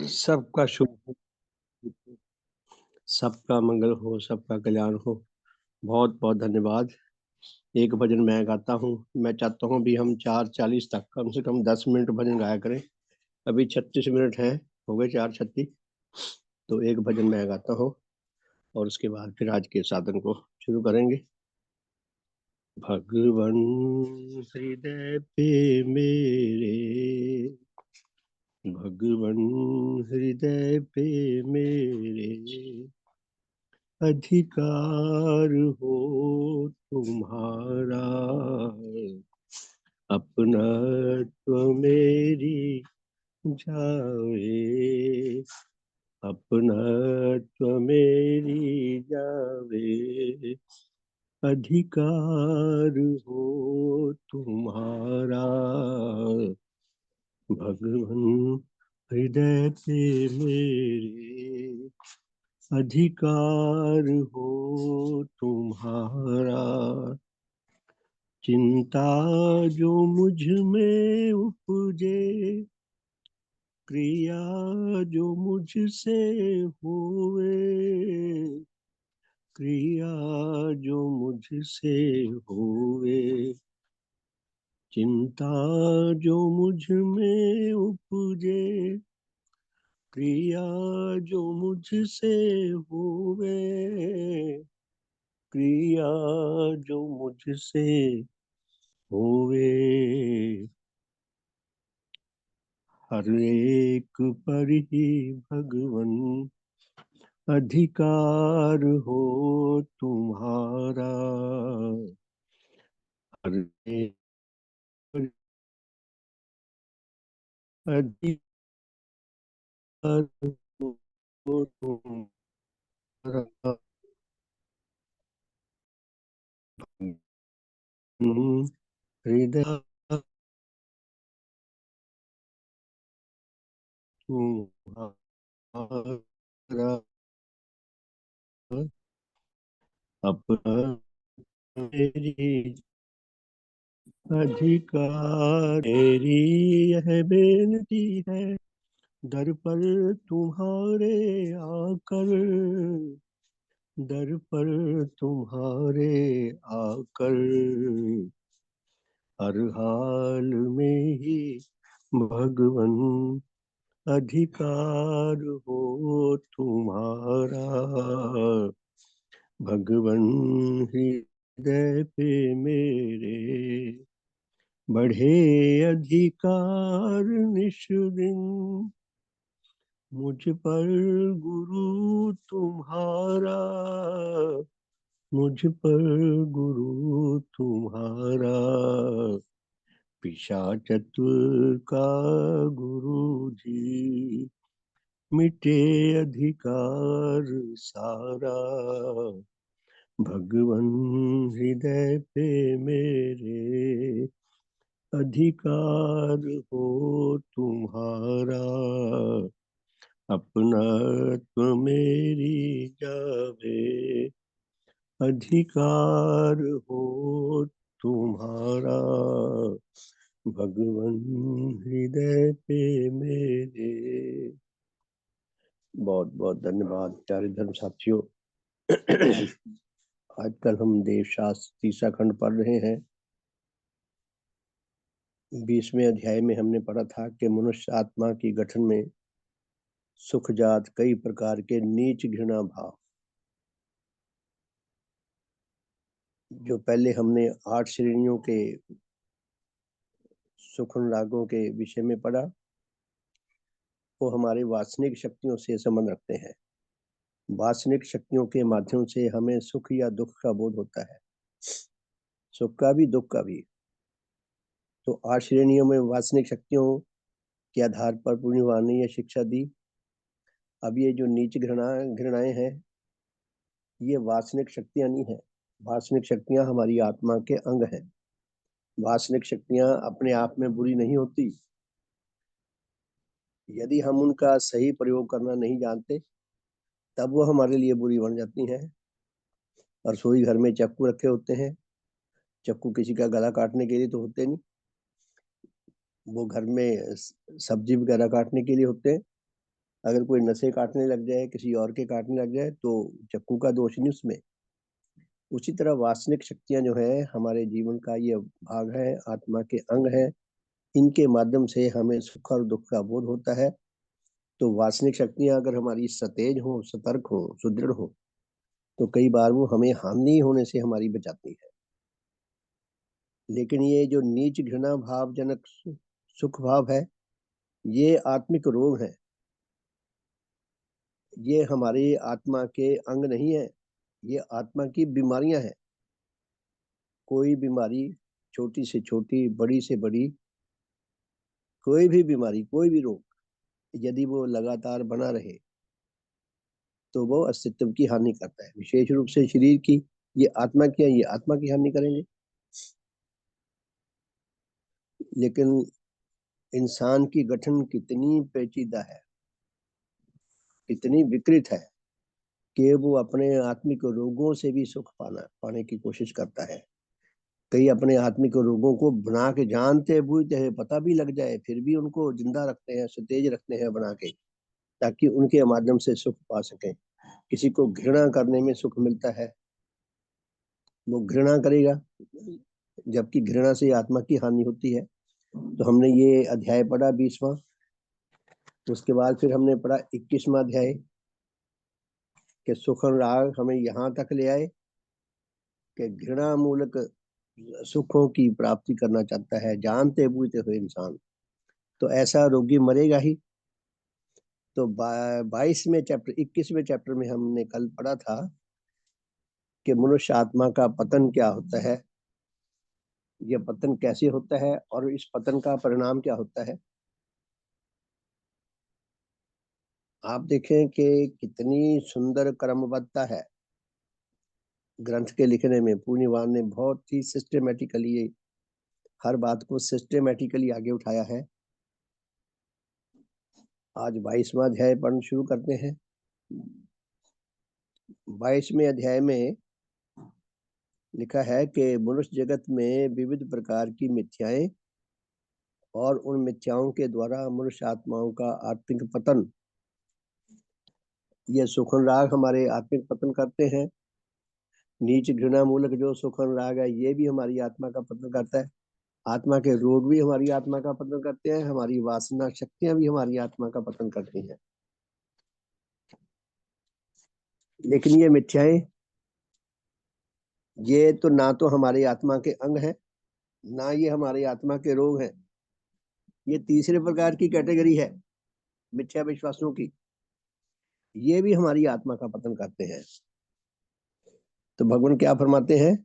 सबका शुभ हो, सबका मंगल हो, सबका कल्याण हो। बहुत बहुत धन्यवाद। एक भजन मैं गाता हूँ। मैं चाहता हूँ भी हम 4:40 तक कम से कम 10 मिनट भजन गाया करें। अभी 36 मिनट हैं, हो गए 4:36। तो एक भजन मैं गाता हूँ और उसके बाद फिर आज के साधन को शुरू करेंगे। भगवन हृदय पे मेरे, भगवन हृदय पे मेरे, अधिकार हो तुम्हारा, अपनत्व मेरी जावे, अपनत्व मेरी जावे, अधिकार हो तुम्हारा, भगवन हृदय पे मेरे, अधिकार हो तुम्हारा, चिंता जो मुझ में उपजे, क्रिया जो मुझसे होवे, क्रिया जो मुझसे होवे, चिंता जो मुझ में उपजे, क्रिया जो मुझसे होवे, क्रिया जो मुझसे होवे, हर एक पर ही भगवन अधिकार हो तुम्हारा, हर एक पर अधिकार हो तुम्हारा, हृदय तुम्हारा, अपना मेरी अधिकार, मेरी यह बेनती है दर पर तुम्हारे आकर, दर पर तुम्हारे आकर, हर हाल में ही भगवन अधिकार हो तुम्हारा, भगवन हृदय पे मेरे, बढ़े अधिकार निश दिन, मुझ पर गुरु तुम्हारा, मुझ पर गुरु तुम्हारा, पिशाचत्व का गुरु जी, मिटे अधिकार सारा, भगवन हृदय पे मेरे, अधिकार हो तुम्हारा, अपनत्व मेरी जावे, अधिकार हो तुम्हारा, भगवन हृदय पे मेरे। बहुत बहुत धन्यवाद प्यारे धर्म साथियों। आजकल हम देवशास्त्र तीसरा खंड पढ़ रहे हैं। 20वें अध्याय में हमने पढ़ा था कि मनुष्य आत्मा की गठन में सुखजात कई प्रकार के नीच घृणा भाव, जो पहले हमने 8 श्रेणियों के सुख रागों के विषय में पढ़ा, वो हमारे वासनिक शक्तियों से संबंध रखते हैं। वासनिक शक्तियों के माध्यम से हमें सुख या दुख का बोध होता है, सुख का भी दुख का भी। तो 8 श्रेणियों में वासनिक शक्तियों के आधार पर पुण्यवान ने यह शिक्षा दी। अब ये जो नीच घृणाएं हैं, ये वासनिक शक्तियां नहीं है। वासनिक शक्तियां हमारी आत्मा के अंग हैं। वासनिक शक्तियां अपने आप में बुरी नहीं होती। यदि हम उनका सही प्रयोग करना नहीं जानते, तब वो हमारे लिए बुरी बन जाती हैं। रसोई घर में चाकू रखे होते हैं। चाकू किसी का गला काटने के लिए तो होते नहीं, वो घर में सब्जी वगैरह काटने के लिए होते हैं। अगर कोई नसें काटने लग जाए, किसी और के काटने लग जाए, तो चाकू का दोष नहीं उसमें। उसी तरह वासनिक शक्तियां जो है हमारे जीवन का ये भाग है, आत्मा के अंग है। इनके माध्यम से हमें सुख और दुख का बोध होता है। तो वासनिक शक्तियां अगर हमारी सतेज हो, सतर्क हो, सुदृढ़ हो, तो कई बार वो हमें हानि होने से हमारी बचाती है। लेकिन ये जो नीच घृणा भावजनक सुख भाव है, ये आत्मिक रोग है। ये हमारी आत्मा के अंग नहीं है, ये आत्मा की बीमारियां हैं। कोई बीमारी, छोटी से छोटी, बड़ी से बड़ी, कोई भी बीमारी, कोई भी रोग, यदि वो लगातार बना रहे तो वो अस्तित्व की हानि करता है। विशेष रूप से शरीर की, ये आत्मा की है, ये आत्मा की हानि करेंगे। लेकिन इंसान की गठन कितनी पेचीदा है, कितनी विकृत है, कि वो अपने आत्मिक रोगों से भी सुख पाने की कोशिश करता है। कई अपने आत्मिक रोगों को बना के, जानते बूझते हैं, पता भी लग जाए, फिर भी उनको जिंदा रखते हैं, सतेज रखते हैं बना के, ताकि उनके माध्यम से सुख पा सकें। किसी को घृणा करने में सुख मिलता है, वो घृणा करेगा, जबकि घृणा से आत्मा की हानि होती है। तो हमने ये अध्याय पढ़ा 20वां। उसके बाद फिर हमने पढ़ा 21वां अध्याय, कि सुख और राग हमें यहाँ तक ले आए कि घृणा मूलक सुखों की प्राप्ति करना चाहता है, जानते बूझते हुए इंसान, तो ऐसा रोगी मरेगा ही। तो 22वें चैप्टर, 21वें चैप्टर में हमने कल पढ़ा था कि मनुष्य आत्मा का पतन क्या होता है, यह पतन कैसे होता है, और इस पतन का परिणाम क्या होता है। आप देखें कि कितनी सुंदर क्रमबद्धता है ग्रंथ के लिखने में। पूर्णिवान ने बहुत ही सिस्टमेटिकली हर बात को सिस्टमेटिकली आगे उठाया है। आज 22वां अध्याय पढ़ना शुरू करते हैं। 22वें अध्याय में लिखा है कि मनुष्य जगत में विविध प्रकार की मिथ्याएं, और उन मिथ्याओं के द्वारा मनुष्य आत्माओं का आत्मिक पतन, ये सुख और राग हमारे आत्मिक पतन करते हैं। नीच घृणा मूलक जो सुख और राग है, ये भी हमारी आत्मा का पतन करता है। आत्मा के रोग भी हमारी आत्मा का पतन करते हैं। हमारी वासना शक्तियां भी हमारी आत्मा का पतन करती हैं। लेकिन ये मिथ्याएं, ये तो ना तो हमारी आत्मा के अंग है, ना ये हमारी आत्मा के रोग हैं। ये तीसरे प्रकार की कैटेगरी है मिथ्या विश्वासों की। ये भी हमारी आत्मा का पतन करते हैं। तो भगवान क्या फरमाते हैं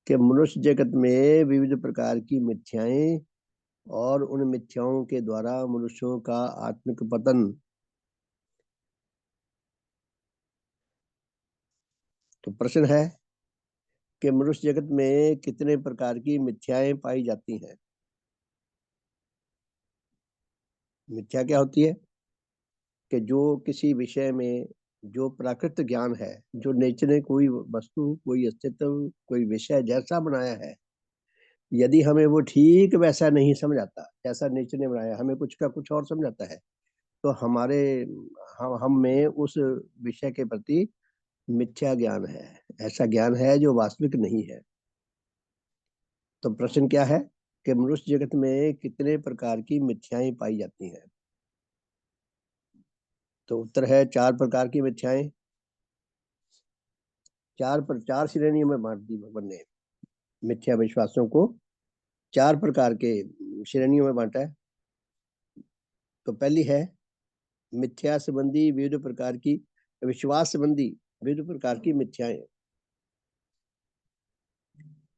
कि मनुष्य जगत में विविध प्रकार की मिथ्याएं, और उन मिथ्याओं के द्वारा मनुष्यों का आत्मिक पतन। तो प्रश्न है कि मनुष्य जगत में कितने प्रकार की मिथ्याएं पाई जाती हैं। मिथ्या क्या होती है? कि जो किसी विषय में, जो प्राकृत ज्ञान है, जो नेचर ने कोई वस्तु, कोई अस्तित्व, कोई विषय जैसा बनाया है, यदि हमें वो ठीक वैसा नहीं समझ आता, जैसा नेचर ने बनाया, हमें कुछ का कुछ और समझ आता है, तो हम में उस विषय के प्रति मिथ्या ज्ञान है। ऐसा ज्ञान है जो वास्तविक नहीं है। तो प्रश्न क्या है कि मनुष्य जगत में कितने प्रकार की मिथ्याएं पाई जाती हैं। तो उत्तर है 4 प्रकार की मिथ्याएं। 4 श्रेणियों में बांट दी भगवान ने मिथ्या विश्वासों को। 4 प्रकार के श्रेणियों में बांटा है। तो पहली है मिथ्या संबंधी विविध प्रकार की, विश्वास संबंधी विविध प्रकार की मिथ्याएं।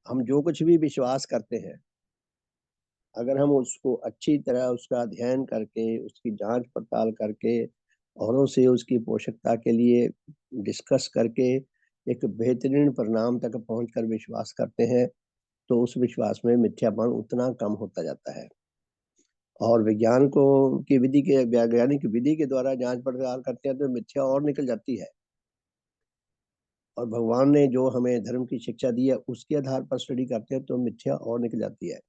हम जो कुछ भी विश्वास करते हैं, अगर हम उसको अच्छी तरह उसका अध्ययन करके, उसकी जांच पड़ताल करके, औरों से उसकी पोषकता के लिए डिस्कस करके एक बेहतरीन परिणाम तक पहुंचकर विश्वास करते हैं, तो उस विश्वास में मिथ्यापन उतना कम होता जाता है। और विज्ञान को की विधि के वैज्ञानिक विधि के द्वारा जांच पड़ताल करते हैं, तो मिथ्या और निकल जाती है। और भगवान ने जो हमें धर्म की शिक्षा दी है, उसके आधार पर स्टडी करते हैं, तो मिथ्या और निकल जाती है।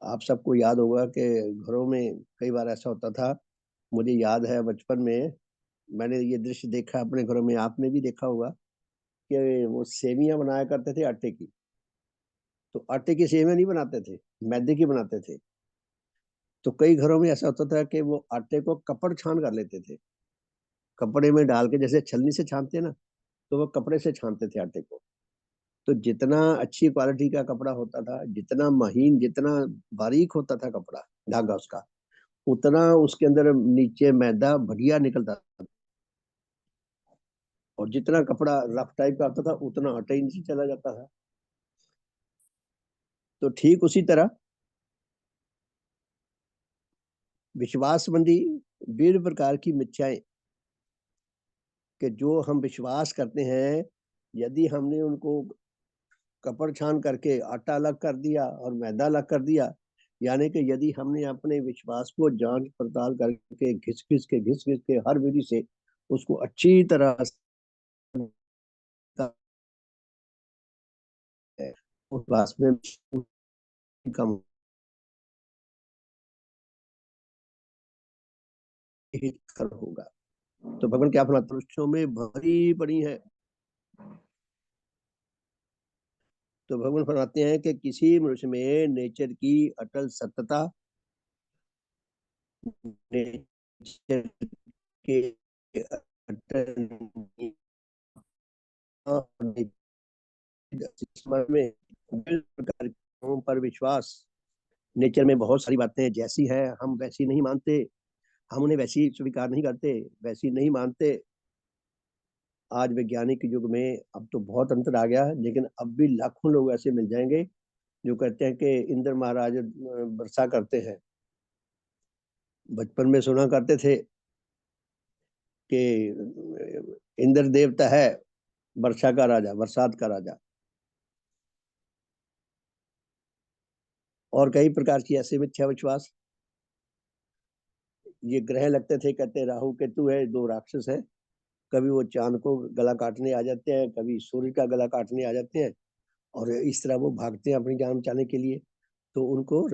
आप सबको याद होगा कि घरों में कई बार ऐसा होता था मुझे याद है बचपन में मैंने ये दृश्य देखा अपने घरों में, आपने भी देखा होगा कि वो सेवियां बनाया करते थे आटे की। तो आटे की सेवियां नहीं बनाते थे, मैदे की बनाते थे। तो कई घरों में ऐसा होता था कि वो आटे को कपड़ छान कर लेते थे, कपड़े में डाल के, जैसे छलनी से छानते हैं ना, तो वो कपड़े से छानते थे आटे को। तो जितना अच्छी क्वालिटी का कपड़ा होता था, जितना महीन, जितना बारीक होता था कपड़ा, धागा उसका, उतना उसके अंदर नीचे मैदा बढ़िया निकलता था। और जितना कपड़ा रफ टाइप का होता था, उतना आटा ही नीचे चला जाता था। तो ठीक उसी तरह विश्वास संबंधी विभिन्न प्रकार की मिथ्याएं, कि जो हम विश्वास करते हैं, यदि हमने उनको कपड़ छान करके आटा अलग कर दिया और मैदा अलग कर दिया, यानी कि यदि हमने अपने विश्वास को जांच पड़ताल करके घिस घिस के हर विधि से उसको अच्छी तरह उस बात में कम हित कर होगा। तो भगवान क्या फरमाते हैं, मनुष्यों में भरी पड़ी है। तो भगवान फरमाते हैं कि किसी मनुष्य में नेचर की अटल सत्यता, नेचर के अटल में विभिन्न प्रकार पर विश्वास। नेचर में बहुत सारी बातें जैसी है हम वैसी नहीं मानते, हम उन्हें वैसी स्वीकार नहीं करते, वैसी नहीं मानते। आज वैज्ञानिक युग में अब तो बहुत अंतर आ गया, लेकिन अब भी लाखों लोग ऐसे मिल जाएंगे जो कहते हैं कि इंद्र महाराज वर्षा करते हैं। बचपन में सुना करते थे कि इंद्र देवता है वर्षा का राजा, बरसात का राजा। और कई प्रकार की ऐसे मिथ्या विश्वास। ये ग्रह लगते थे, कहते राहु केतु है, दो राक्षस है, कभी वो चांद को गला काटने आ जाते हैं, कभी सूर्य का गला काटने आ जाते हैं, और इस तरह वो भागते हैं अपनी जान बचाने के लिए। तो उनको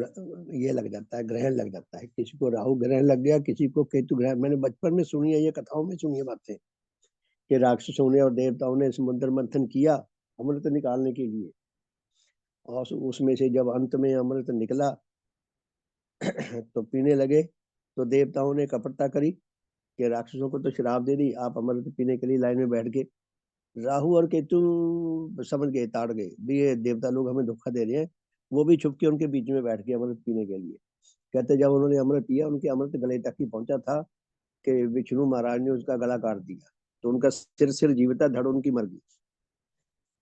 ये लग जाता है, ग्रहण लग जाता है। किसी को राहु ग्रहण लग गया, किसी को केतु ग्रहण। मैंने बचपन में सुनी है, ये कथाओं में सुनी है बातें, कि राक्षसों ने और देवताओं ने समुद्र मंथन किया अमृत निकालने के लिए, और उसमें से जब अंत में अमृत निकला तो पीने लगे। तो देवताओं ने कपटता करी कि राक्षसों को तो शराब दे दी, आप अमृत पीने के लिए लाइन में बैठ गए। राहु और केतु समझ गए, ताड़ गए भी, ये देवता लोग हमें धोखा दे रहे हैं। वो भी छुप के उनके बीच में बैठ गए अमृत पीने के लिए। कहते जब उन्होंने अमृत पिया, उनके अमृत गले तक ही पहुंचा था कि विष्णु महाराज ने उसका गला काट दिया। तो उनका सिर सिर जीविता, धड़ उनकी मर गई।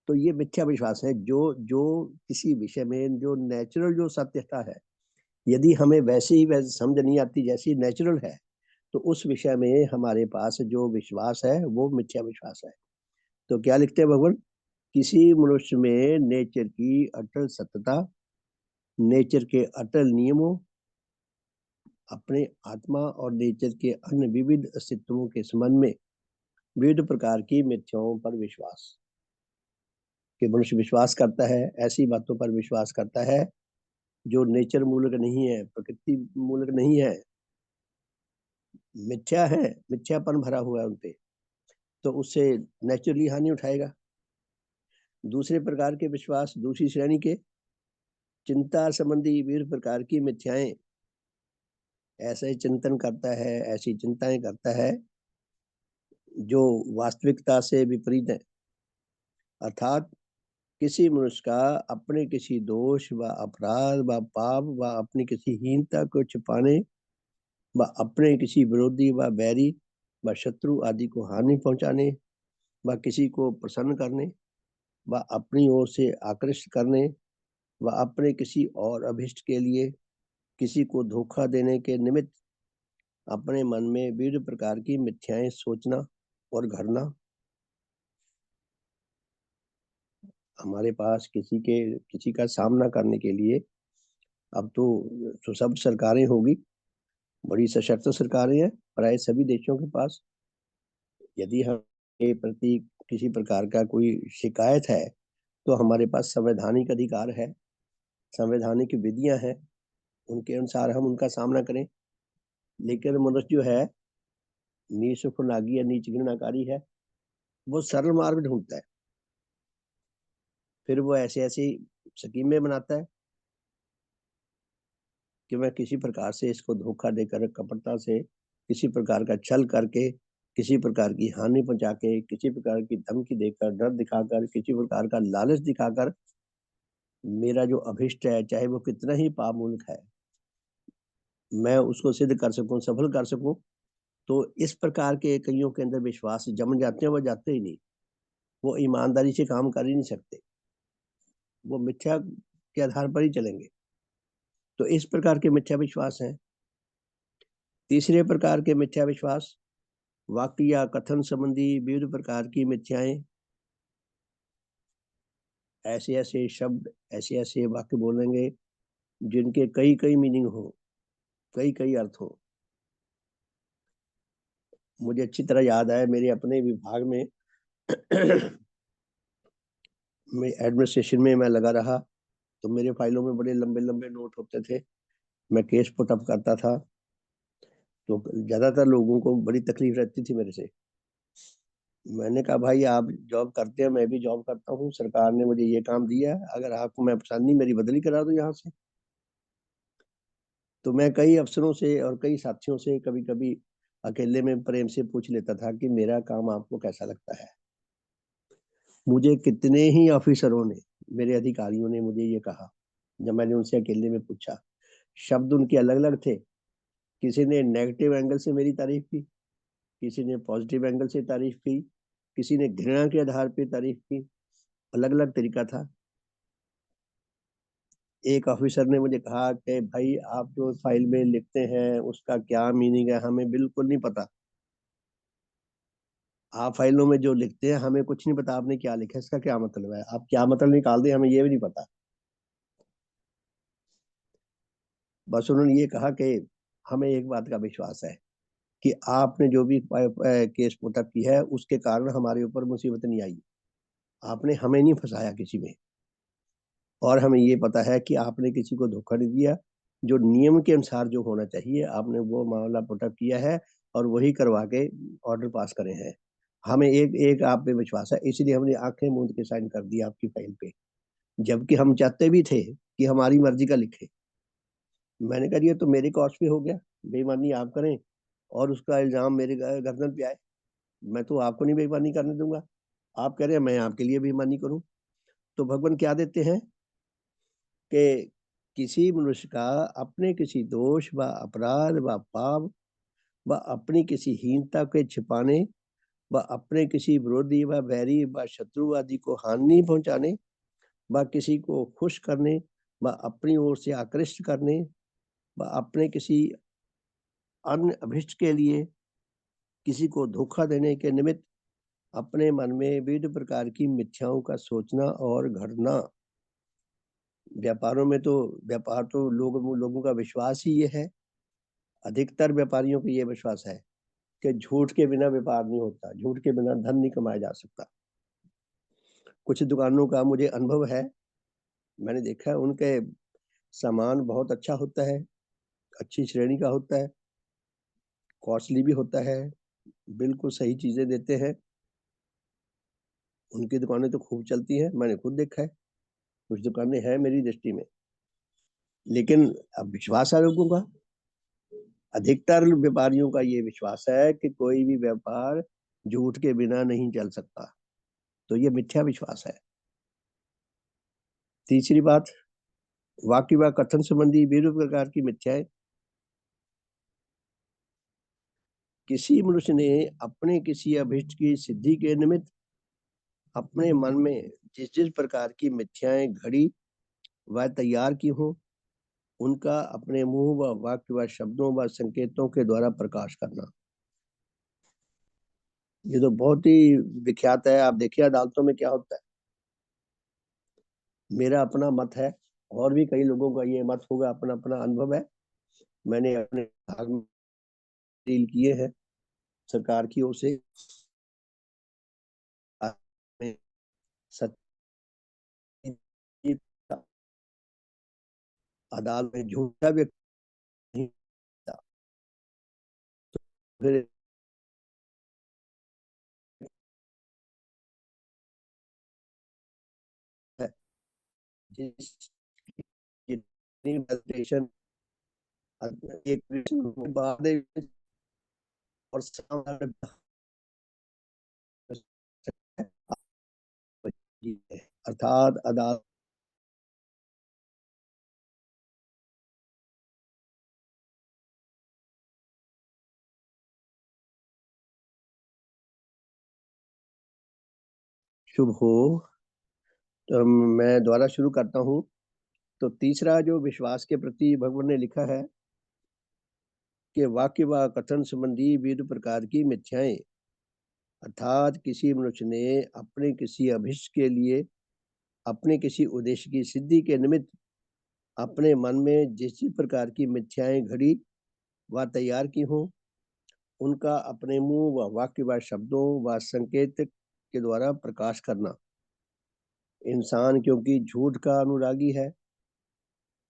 तो ये मिथ्या विश्वास है। जो जो किसी विषय में जो नेचुरल जो सत्यता है, यदि हमें वैसे ही वैसे समझ नहीं आती जैसी नेचुरल है, तो उस विषय में हमारे पास जो विश्वास है वो मिथ्या विश्वास है। तो क्या लिखते हैं भगवान, किसी मनुष्य में नेचर की अटल सत्यता, नेचर के अटल नियमों, अपने आत्मा और नेचर के अन्य विविध अस्तित्वों के संबंध में विविध प्रकार की मिथ्याओं पर विश्वास। कि मनुष्य विश्वास करता है, ऐसी बातों पर विश्वास करता है जो नेचर मूलक नहीं है, प्रकृति मूलक नहीं है, मिथ्या है, मिथ्यापन भरा हुआ है उनपे। तो उससे नेचुरली हानि उठाएगा। दूसरे प्रकार के विश्वास, दूसरी श्रेणी के चिंता संबंधी विभिन्न प्रकार की मिथ्याएं, ऐसे चिंतन करता है, ऐसी चिंताएं करता है जो वास्तविकता से विपरीत है। अर्थात किसी मनुष्य का अपने किसी दोष व अपराध व पाप व अपनी किसी हीनता को छिपाने व अपने किसी विरोधी व बैरी व शत्रु आदि को हानि पहुंचाने व किसी को प्रसन्न करने व अपनी ओर से आकृष्ट करने व अपने किसी और अभिष्ट के लिए किसी को धोखा देने के निमित्त अपने मन में विविध प्रकार की मिथ्याएं सोचना और घड़ना। हमारे पास किसी का सामना करने के लिए अब तो सब सरकारें होगी, बड़ी सशक्त सरकारें हैं प्राय सभी देशों के पास। यदि हम के प्रति किसी प्रकार का कोई शिकायत है, तो हमारे पास संवैधानिक अधिकार है, संवैधानिक विधियां हैं, उनके अनुसार हम उनका सामना करें। लेकिन मनुष्य जो है नीच सुखनागी या नीच घृणाकारी है, वो सरल मार्ग ढूंढता है। फिर वो ऐसे ऐसी स्कीमें बनाता है कि मैं किसी प्रकार से इसको धोखा देकर, कपटता से, किसी प्रकार का छल करके, किसी प्रकार की हानि पहुंचा के, किसी प्रकार की धमकी देकर, डर दिखाकर, किसी प्रकार का लालच दिखाकर मेरा जो अभिष्ट है, चाहे वो कितना ही पाप मुल्क है, मैं उसको सिद्ध कर सकूं, सफल कर सकूं। तो इस प्रकार के कईयों के अंदर विश्वास जम जाते हैं, वो जाते ही नहीं। वो ईमानदारी से काम कर ही नहीं सकते, वो मिथ्या के आधार पर ही चलेंगे। तो इस प्रकार के मिथ्या विश्वास हैं। तीसरे प्रकार के मिथ्या विश्वास वाक्य या कथन संबंधी विविध प्रकार की मिथ्याएं। ऐसे ऐसे शब्द, ऐसे ऐसे वाक्य बोलेंगे जिनके कई कई मीनिंग हो, कई कई अर्थ हो। मुझे अच्छी तरह याद है, मेरे अपने विभाग में मैं एडमिनिस्ट्रेशन में मैं लगा रहा, तो मेरे फाइलों में बड़े लंबे लंबे नोट होते थे। मैं केस पुटअप करता था, तो ज्यादातर लोगों को बड़ी तकलीफ रहती थी मेरे से। मैंने कहा भाई आप जॉब करते हैं, मैं भी जॉब करता हूँ, सरकार ने मुझे ये काम दिया है, अगर आपको मैं पसंद नहीं, मेरी बदली करा दो यहाँ से। तो मैं कई अफसरों से और कई साथियों से कभी कभी अकेले में प्रेम से पूछ लेता था कि मेरा काम आपको कैसा लगता है। मुझे कितने ही ऑफिसरों ने, मेरे अधिकारियों ने मुझे ये कहा, जब मैंने उनसे अकेले में पूछा। शब्द उनके अलग अलग थे। किसी ने नेगेटिव एंगल से मेरी तारीफ की, किसी ने पॉजिटिव एंगल से तारीफ की, किसी ने घृणा के आधार पर तारीफ की। अलग अलग तरीका था। एक ऑफिसर ने मुझे कहा कि भाई आप जो फाइल में लिखते हैं उसका क्या मीनिंग है, हमें बिल्कुल नहीं पता। आप फाइलों में जो लिखते हैं हमें कुछ नहीं पता आपने क्या लिखा है, इसका क्या मतलब है, आप क्या मतलब निकाल दें, हमें ये भी नहीं पता। बस उन्होंने ये कहा कि हमें एक बात का विश्वास है कि आपने जो भी केस पुटअप की है उसके कारण हमारे ऊपर मुसीबत नहीं आई। आपने हमें नहीं फंसाया किसी में, और हमें ये पता है कि आपने किसी को धोखा नहीं दिया। जो नियम के अनुसार जो होना चाहिए आपने वो मामला पुटअप किया है, और वही करवा के ऑर्डर पास करे हैं। हमें एक एक आप पे विश्वास है, इसलिए हमने आंखें मूंद के साइन कर दिया आपकी फाइल पे, जबकि हम चाहते भी थे कि हमारी मर्जी का लिखे। मैंने कहा ये तो मेरे कॉस्ट पे हो गया, बेईमानी आप करें और उसका इल्जाम मेरे गर्दन पे आए। मैं तो आपको नहीं बेईमानी करने दूंगा, आप कह रहे हैं मैं आपके लिए बेईमानी करूं। तो भगवान क्या देते हैं कि किसी मनुष्य का अपने किसी दोष व अपराध व पाप व अपनी किसी हीनता के छिपाने व अपने किसी विरोधी व बैरी व शत्रु आदि को हानि पहुंचाने व किसी को खुश करने व अपनी ओर से आकृष्ट करने व अपने किसी अन्य अभिष्ट के लिए किसी को धोखा देने के निमित्त अपने मन में विविध प्रकार की मिथ्याओं का सोचना और घड़ना। व्यापारों में तो, व्यापार तो लोगों का विश्वास ही ये है। अधिकतर व्यापारियों को ये विश्वास है कि झूठ के बिना व्यापार नहीं होता, झूठ के बिना धन नहीं कमाया जा सकता। कुछ दुकानों का मुझे अनुभव है, मैंने देखा है उनके सामान बहुत अच्छा होता है, अच्छी श्रेणी का होता है, कॉस्टली भी होता है, बिल्कुल सही चीजें देते हैं। उनकी दुकानें तो खूब चलती हैं, मैंने खुद देखा है, कुछ दुकानें हैं मेरी दृष्टि में। लेकिन अब विश्वास है लोगों का, अधिकतर व्यापारियों का ये विश्वास है कि कोई भी व्यापार झूठ के बिना नहीं चल सकता। तो ये मिथ्या विश्वास है। तीसरी बात, वाक्य व कथन संबंधी विभिन्न प्रकार की मिथ्याएं। किसी मनुष्य ने अपने किसी अभिष्ट की सिद्धि के निमित्त अपने मन में जिस जिस प्रकार की मिथ्याएं घड़ी व तैयार की हो, उनका अपने मुंह व वाक्य व शब्दों व संकेतों के द्वारा प्रकाश करना। ये तो बहुत ही विख्यात है, आप देखिए अदालतों में क्या होता है। मेरा अपना मत है, और भी कई लोगों का ये मत होगा, अपना अपना अनुभव है। मैंने अपने भाग में डील किए हैं सरकार की ओर से। सत्य अदालत में झूठा व्यक्ति नहीं था। फिर जिस जितनी मेडिटेशन एक बाद और अर्थात अदालत शुभ हो। तो मैं दोबारा शुरू करता हूँ। तो तीसरा जो विश्वास के प्रति भगवान ने लिखा है कि वाक्य व कथन संबंधी विविध प्रकार की मिथ्याएं, अर्थात किसी मनुष्य ने अपने किसी अभिष्ट के लिए, अपने किसी उद्देश्य की सिद्धि के निमित्त अपने मन में जिस प्रकार की मिथ्याएं घड़ी व तैयार की हों, उनका अपने मुंह व वाक्य व शब्दों व संकेत के द्वारा प्रकाश करना। इंसान क्योंकि झूठ का अनुरागी है,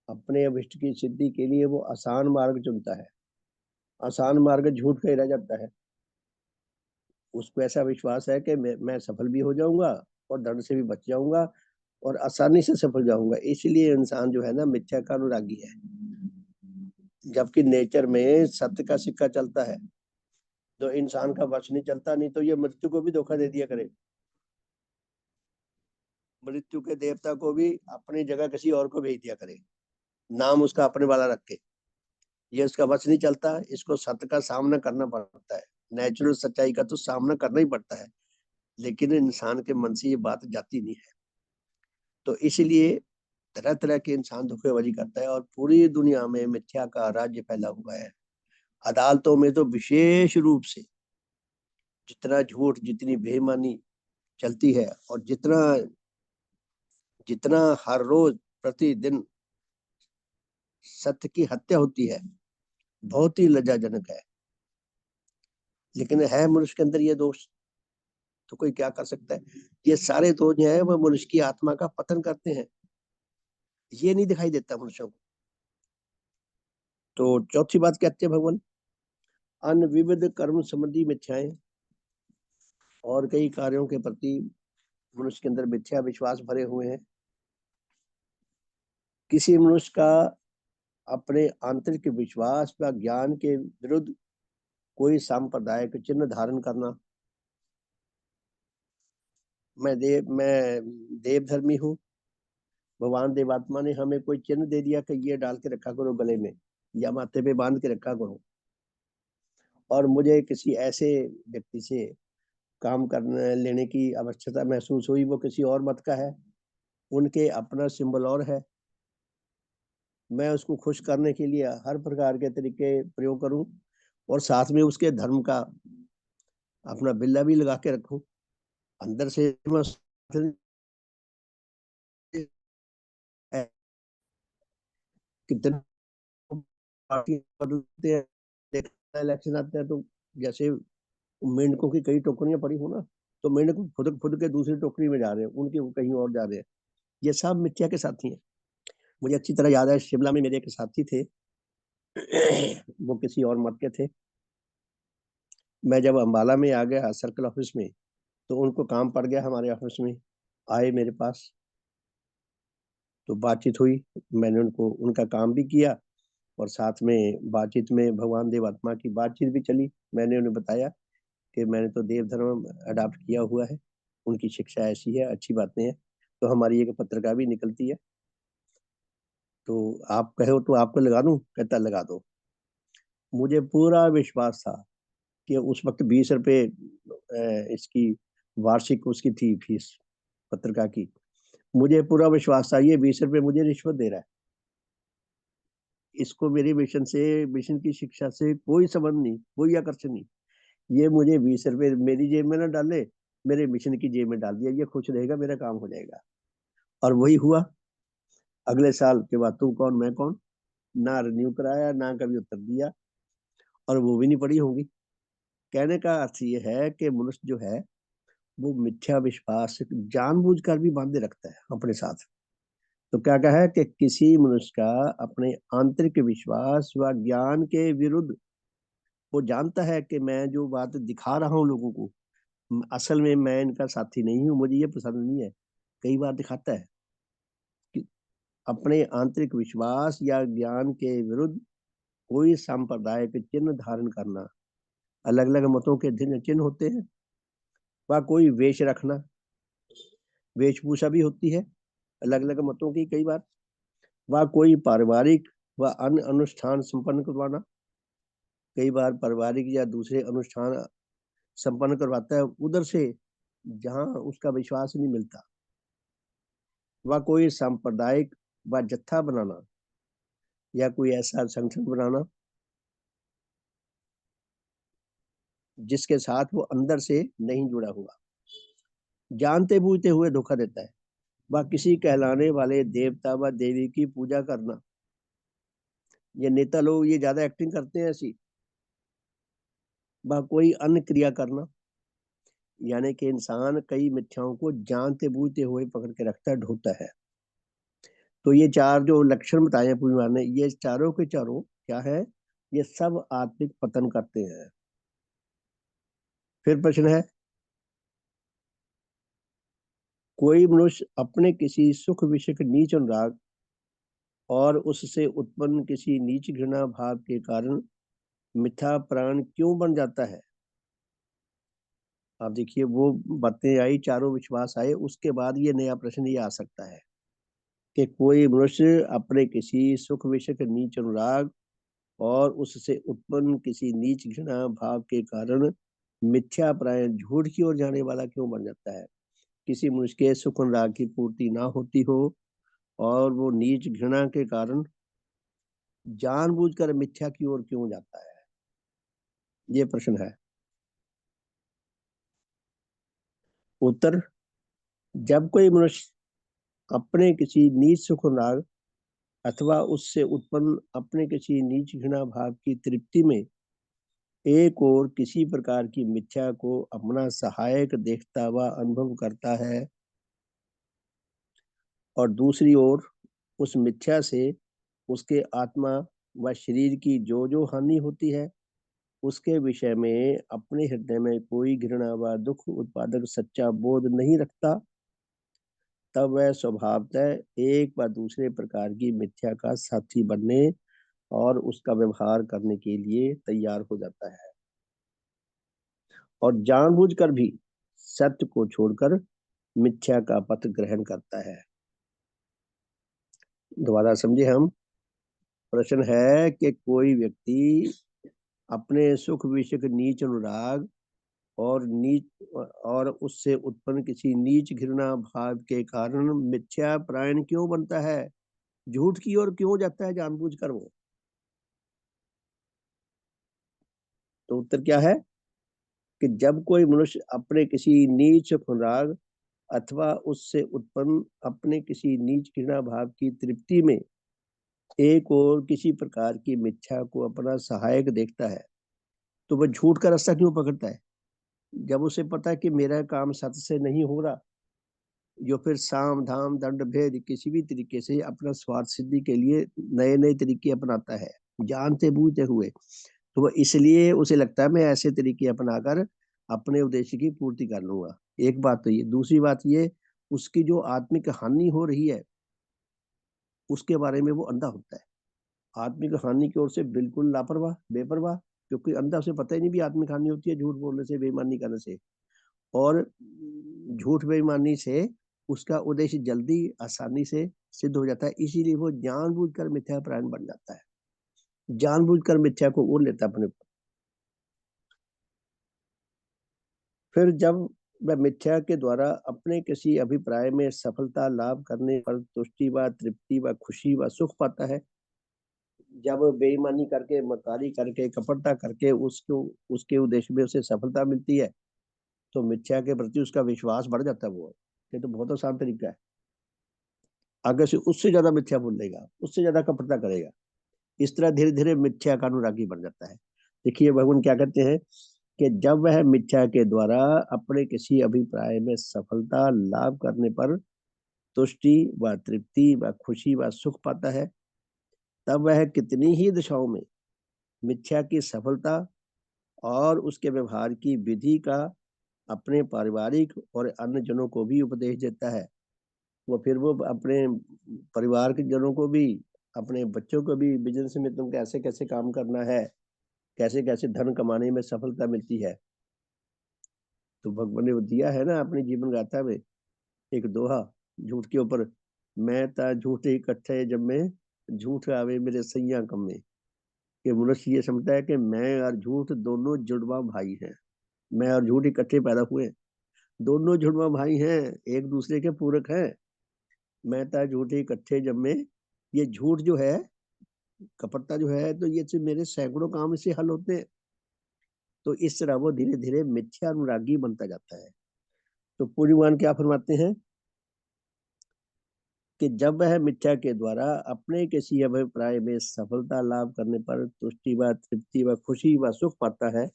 अपने अभिष्ट की सिद्धि के लिए वो आसान मार्ग चुनता है। आसान मार्ग झूठ का ही रह जाता है। उसको ऐसा विश्वास है कि मैं सफल भी हो जाऊंगा और दंड से भी बच जाऊंगा और आसानी से सफल जाऊंगा। इसलिए इंसान जो है ना, मिथ्या का अनुरागी है। जबकि नेचर में सत्य का सिक्का चलता है, तो इंसान का वश नहीं चलता। नहीं तो ये मृत्यु को भी धोखा दे दिया करे, मृत्यु के देवता को भी अपनी जगह किसी और को भेज दिया करे, नाम उसका अपने वाला रख के। ये उसका वश नहीं चलता। इसको सत्य का सामना करना पड़ता है। नेचुरल सच्चाई का तो सामना करना ही पड़ता है, लेकिन इंसान के मन से ये बात जाती नहीं है। तो इसलिए तरह तरह के इंसान धोखेबाजी करता है और पूरी दुनिया में मिथ्या का राज्य फैला हुआ है। अदालतों में तो विशेष रूप से जितना झूठ, जितनी बेईमानी चलती है और जितना जितना हर रोज प्रतिदिन सत्य की हत्या होती है, बहुत ही लज्जाजनक है। लेकिन है मनुष्य के अंदर ये दोष, तो कोई क्या कर सकता है। ये सारे दोष जो है वह मनुष्य की आत्मा का पतन करते हैं। ये नहीं दिखाई देता मनुष्यों को। तो चौथी बात कहते हैं भगवान, अन्य विविध कर्म संबंधी मिथ्याएं और कई कार्यों के प्रति मनुष्य के अंदर मिथ्या विश्वास भरे हुए हैं। किसी मनुष्य का अपने आंतरिक विश्वास व ज्ञान के विरुद्ध कोई सांप्रदायिक चिन्ह धारण करना। मैं देव धर्मी हूँ, भगवान देवात्मा ने हमें कोई चिन्ह दे दिया कि ये डाल के रखा करो गले में या माथे पे बांध के रखा करो, और मुझे किसी ऐसे व्यक्ति से काम करने लेने की आवश्यकता महसूस हुई, वो किसी और मत का है, उनके अपना सिंबल और है, मैं उसको खुश करने के लिए हर प्रकार के तरीके प्रयोग करूं और साथ में उसके धर्म का अपना बिल्ला भी लगा के रखूं। अंदर से मैं कितने पार्टी बदलते हैं, इलेक्शन आते हैं तो जैसे मेंढकों की कई टोकरियां पड़ी हो ना, तो मेंढक खुद खुद के दूसरी टोकरी में जा रहे हैं, उनके वो कहीं और जा रहे हैं। ये सब मिथ्या के साथी हैं। मुझे अच्छी तरह याद है, शिमला में मेरे एक साथी थे वो किसी और मत के थे। मैं जब अम्बाला में आ गया सर्कल ऑफिस में, तो उनको काम पड़ गया हमारे ऑफिस में, आए मेरे पास, तो बातचीत हुई। मैंने उनको उनका काम भी किया और साथ में बातचीत में भगवान देव आत्मा की बातचीत भी चली। मैंने उन्हें बताया कि मैंने तो देव धर्म अडॉप्ट किया हुआ है, उनकी शिक्षा ऐसी है, अच्छी बातें हैं, तो हमारी एक पत्रिका भी निकलती है, तो आप कहो तो आपको लगा दूं। कहता लगा दो। मुझे पूरा विश्वास था कि उस वक्त 20 रुपए इसकी वार्षिक उसकी थी फीस पत्रिका की। मुझे पूरा विश्वास था ये 20 रुपए मुझे रिश्वत दे रहा है। इसको मेरी मिशन से, मिशन की शिक्षा से कोई संबंध नहीं, कोई आकर्षण नहीं। ये मुझे 20 रुपए मेरी जेब में ना डाले, मेरे मिशन की जेब में डाल दिया, ये खुश रहेगा, मेरा काम हो जाएगा। और वही हुआ। अगले साल के बाद तू कौन मैं कौन, ना रिन्यू कराया ना कभी उत्तर दिया, और वो भी नहीं पड़ी होंगी। कहने का अर्थ ये है कि मनुष्य जो है वो मिथ्या विश्वास जानबूझकर भी बांधे रखता है अपने साथ। तो क्या कहा है कि किसी मनुष्य का अपने आंतरिक विश्वास व ज्ञान के विरुद्ध वो जानता है कि मैं जो बात दिखा रहा हूँ लोगों को, असल में मैं इनका साथी नहीं हूँ, मुझे ये पसंद नहीं है। कई बार दिखाता है कि अपने आंतरिक विश्वास या ज्ञान के विरुद्ध कोई सांप्रदायिक चिन्ह धारण करना, अलग अलग मतों के भिन्न चिन्ह होते हैं, व कोई वेश रखना, वेशभूषा भी होती है अलग अलग मतों की कई बार, व कोई पारिवारिक व अन्य अनुष्ठान संपन्न करवाना, कई बार पारिवारिक या दूसरे अनुष्ठान संपन्न करवाता है उधर से जहां उसका विश्वास नहीं मिलता, व कोई सांप्रदायिक व जत्था बनाना या कोई ऐसा संगठन बनाना जिसके साथ वो अंदर से नहीं जुड़ा हुआ, जानते बूझते हुए धोखा देता है, व किसी कहलाने वाले देवता व देवी की पूजा करना। ये नेता लोग ये ज्यादा एक्टिंग करते हैं ऐसी, व कोई अन्य क्रिया करना, यानी कि इंसान कई मिथ्याओं को जानते बूझते हुए पकड़ के रखता है, ढोता है। तो ये चार जो लक्षण बताए हैं पूर्णिमा ने, ये चारों के चारों क्या है, ये सब आत्मिक पतन करते हैं। फिर प्रश्न है, कोई मनुष्य अपने किसी सुख विषय के नीच अनुराग और उससे उत्पन्न किसी नीच घृणा भाव के कारण मिथ्या प्राण क्यों बन जाता है। आप देखिए वो बातें आई, चारों विश्वास आए, उसके बाद ये नया प्रश्न ये आ सकता है कि कोई मनुष्य अपने किसी सुख विषय के नीच अनुराग और उससे उत्पन्न किसी नीच घृणा भाव के कारण मिथ्या प्रायण झूठ की ओर जाने वाला क्यों बन जाता है। किसी मनुष्य के सुख अनुराग की पूर्ति ना होती हो और वो नीच घृणा के कारण जानबूझकर मिथ्या की ओर क्यों जाता है, ये प्रश्न है। उत्तर, जब कोई मनुष्य अपने किसी नीच सुख अनुराग अथवा उससे उत्पन्न अपने किसी नीच घृणा भाव की तृप्ति में एक और किसी प्रकार की मिथ्या को अपना सहायक देखता हुआ अनुभव करता है और दूसरी ओर उस मिथ्या से उसके आत्मा व शरीर की जो हानि होती है उसके विषय में अपने हृदय में कोई घृणा व दुख उत्पादक सच्चा बोध नहीं रखता, तब वह स्वभावतः एक व दूसरे प्रकार की मिथ्या का साथी बनने और उसका व्यवहार करने के लिए तैयार हो जाता है और जानबूझकर भी सत्य को छोड़कर मिथ्या का पथ ग्रहण करता है। दोबारा समझे हम, प्रश्न है कि कोई व्यक्ति अपने सुख विषय नीच अनुराग और नीच और उससे उत्पन्न किसी नीच घृणा भाव के कारण मिथ्या प्रायण क्यों बनता है, झूठ की ओर क्यों जाता है जानबूझकर वो। तो उत्तर क्या है कि जब कोई मनुष्य अपने किसी नीच अनुराग अथवा उससे उत्पन्न अपने किसी नीच घृणा भाव की तृप्ति में एक और किसी प्रकार की मिथ्या को अपना सहायक देखता है, तो वह झूठ का रास्ता क्यों पकड़ता है। जब उसे पता है कि मेरा काम सत्य से नहीं हो रहा, जो फिर साम धाम दंड भेद किसी भी तरीके से अपना स्वार्थ सिद्धि के लिए नए नए तरीके अपनाता है जानते बूझते हुए, तो वह इसलिए उसे लगता है मैं ऐसे तरीके अपनाकर अपने उद्देश्य की पूर्ति कर लूंगा। एक बात तो ये, दूसरी बात ये, उसकी जो आत्मिक हानि हो रही है उसके बारे में वो अंधा होता है, आत्मिक हानि की ओर से बिल्कुल लापरवाह बेपरवाह, क्योंकि अंधा उसे पता ही नहीं भी आत्मिक हानि होती है झूठ बोलने से बेईमानी करने से, और झूठ बेईमानी से उसका उद्देश्य जल्दी आसानी से सिद्ध हो जाता है, इसीलिए वो जानबूझकर मिथ्या प्राण बन जाता है, जानबूझकर मिथ्या को ओढ़ लेता है अपने। फिर जब वह मिथ्या के द्वारा अपने किसी अभिप्राय में सफलता लाभ करने पर तुष्टि व तृप्ति व खुशी व सुख पाता है, जब बेईमानी करके मकारी करके कपटता करके उसको उसके उद्देश्य में उसे सफलता मिलती है तो मिथ्या के प्रति उसका विश्वास बढ़ जाता है। वो ये तो बहुत आसान तरीका है, आगे से उससे ज्यादा मिथ्या बोल देगा, उससे ज्यादा कपटता करेगा, इस तरह धीरे धीरे मिथ्या का अनुरागी बन जाता है। देखिए भगवान क्या कहते हैं कि जब वह मिथ्या के द्वारा अपने किसी अभिप्राय में सफलता लाभ करने पर तुष्टि व तृप्ति व खुशी व सुख पाता है, तब वह कितनी ही दिशाओं में मिथ्या की सफलता और उसके व्यवहार की विधि का अपने पारिवारिक और अन्य जनों को भी उपदेश देता है। वो अपने परिवार के जनों को भी, अपने बच्चों को भी बिजनेस में तुम कैसे कैसे काम करना है, कैसे कैसे धन कमाने में सफलता मिलती है। तो भगवान ने वो दिया है ना अपनी जीवन गाथा में एक दोहा झूठ के ऊपर, मैं ता झूठे इकट्ठे जब मैं झूठ आवे मेरे सैया कम में। कि मनुष्य ये समझता है कि मैं और झूठ दोनों जुड़वा भाई हैं, मैं और झूठ इकट्ठे पैदा हुए, दोनों जुड़वा भाई हैं, एक दूसरे के पूरक हैं। मैं ता झूठे इकट्ठे जब में, ये झूठ जो है, कपटता जो है, तो ये सिर्फ मेरे सैकड़ों काम इससे हल होते हैं। तो इस तरह वो धीरे धीरे मिथ्या अनुरागी बनता जाता है। तो पूरी भगवान क्या फरमाते हैं कि जब वह मिथ्या के द्वारा अपने किसी अभिप्राय में सफलता लाभ करने पर तुष्टि व तृप्ति व खुशी व सुख पाता है,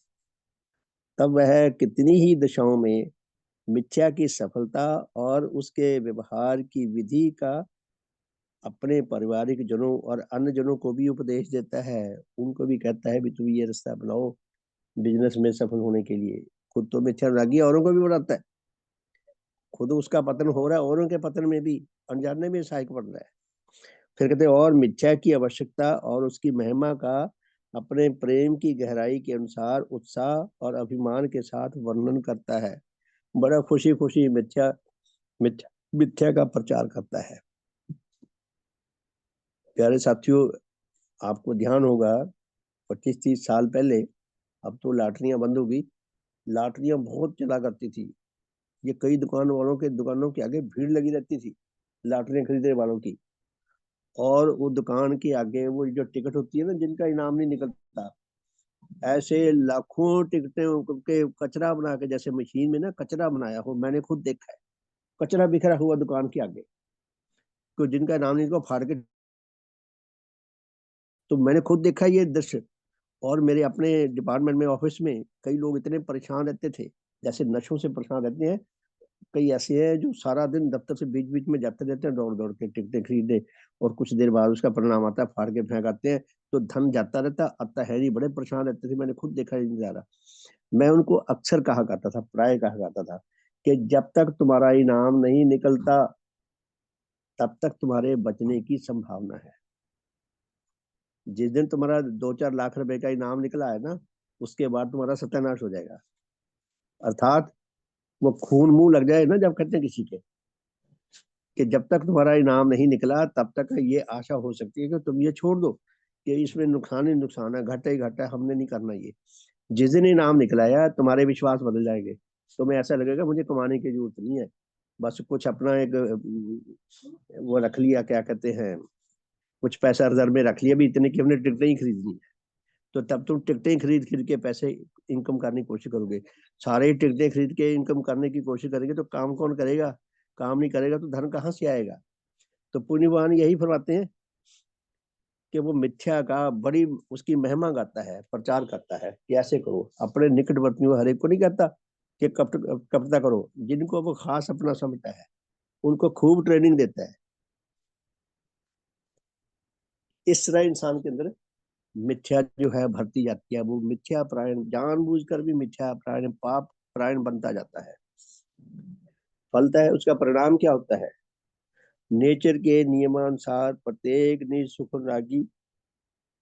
तब वह कितनी ही दशाओं में मिथ्या की सफलता और उसके व्यवहार की विधि का अपने पारिवारिक जनों और अन्य जनों को भी उपदेश देता है। उनको भी कहता है भी तुम ये रास्ता अपनाओ बिजनेस में सफल होने के लिए। खुद तो मिथ्या अनुरागी औरों को भी बनाता है, खुद उसका पतन हो रहा है, औरों के पतन में भी अनजाने में सहायक बन रहा है। फिर कहते हैं और मिथ्या की आवश्यकता और उसकी महिमा का अपने प्रेम की गहराई के अनुसार उत्साह और अभिमान के साथ वर्णन करता है। बड़ा खुशी खुशी मिथ्या मिथ्या मिथ्या का प्रचार करता है। प्यारे साथियों, आपको ध्यान होगा 25-30 साल पहले, अब तो लॉटरियां बंद हो गई, लॉटरियां बहुत चला करती थी। ये कई दुकान वालों के दुकानों के आगे भीड़ लगी रहती थी लॉटरियां खरीदने वालों की। और वो दुकान के आगे वो जो टिकट होती है ना जिनका इनाम नहीं निकलता, ऐसे लाखों टिकटें के कचरा बना के, जैसे मशीन में ना कचरा बनाया हो, मैंने खुद देखा है कचरा बिखरा हुआ दुकान के आगे, तो जिनका नाम नहीं, को फाड़ के। तो मैंने खुद देखा ये दृश्य। और मेरे अपने डिपार्टमेंट में ऑफिस में कई लोग इतने परेशान रहते थे, जैसे नशों से परेशान रहते हैं। कई ऐसे हैं जो सारा दिन दफ्तर से बीच बीच में जाते रहते हैं, दौड़ दौड़ के टिकटें खरीदने, और कुछ देर बाद उसका परिणाम आता है, फाड़ के फेंक आते हैं। तो धन जाता रहता, आता है नहीं, बड़े परेशान रहते थे, मैंने खुद देखा नहीं जा रहा। मैं उनको अक्सर कहा करता था, प्राय कहा करता था कि जब तक तुम्हारा इनाम नहीं निकलता तब तक तुम्हारे बचने की संभावना है। जिस दिन तुम्हारा 2-4 लाख रुपए का इनाम निकला है ना, उसके बाद तुम्हारा सत्यानाश हो जाएगा। अर्थात वो खून मुंह लग जाए ना, जब कहते हैं किसी के कि जब तक तुम्हारा इनाम नहीं निकला तब तक ये आशा हो सकती है कि तुम ये छोड़ दो, कि इसमें नुकसान ही नुकसान है, घाटा ही घाटा है, हमने नहीं करना ये। जिस दिन इनाम निकलाया तुम्हारे विश्वास बदल जाएंगे, तुम्हें ऐसा लगेगा मुझे कमाने की जरूरत नहीं है, बस कुछ अपना एक वो रख लिया, क्या कहते हैं, कुछ पैसा रिजर्व में रख लिया भी, इतने की हमने टिकटें ही खरीदनी है। तो तब तुम टिकटें खरीद खरीद के पैसे इनकम करने की कोशिश करोगे। सारे टिकटें खरीद के इनकम करने की कोशिश करेंगे तो काम कौन करेगा? काम नहीं करेगा तो धन कहाँ से आएगा? तो पुण्यवान यही फरमाते हैं कि वो मिथ्या का बड़ी उसकी महिमा गाता है, प्रचार करता है कि ऐसे करो, अपने निकटवर्तियों हर एक को नहीं कहता कि कपटता करो, जिनको वो खास अपना समझता है उनको खूब ट्रेनिंग देता है। इस तरह इंसान के अंदर मिथ्या जो है भरती जाती है, वो मिथ्या परायण, जानबूझकर भी मिथ्या परायण, पाप परायण बनता जाता है। फलता है उसका परिणाम क्या होता है? नेचर के नियमानुसार प्रत्येक निज सुख रागी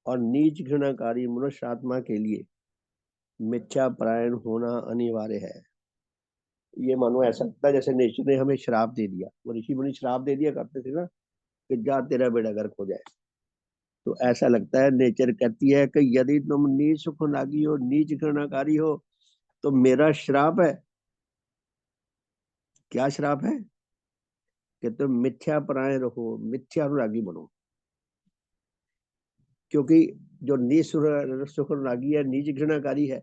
और नीच घृणाकारी मनुष्य आत्मा के लिए मिथ्या परायण होना अनिवार्य है। ये मानो ऐसा लगता है जैसे नेचर ने हमें श्राप दे दिया, वो ऋषि मुनि श्राप दे दिया करते थे ना कि जा तेरा बेड़ा गर्क हो जाए। तो ऐसा लगता है नेचर कहती है कि यदि तुम नीच सुख नागी हो, नीच घृणाकारी हो, तो मेरा श्राप है। क्या श्राप है? कि तुम मिथ्या परायण रहो, मिथ्या अनुरागी बनो। क्योंकि जो नीच सुख अनुरागी है, नीच घृणाकारी है,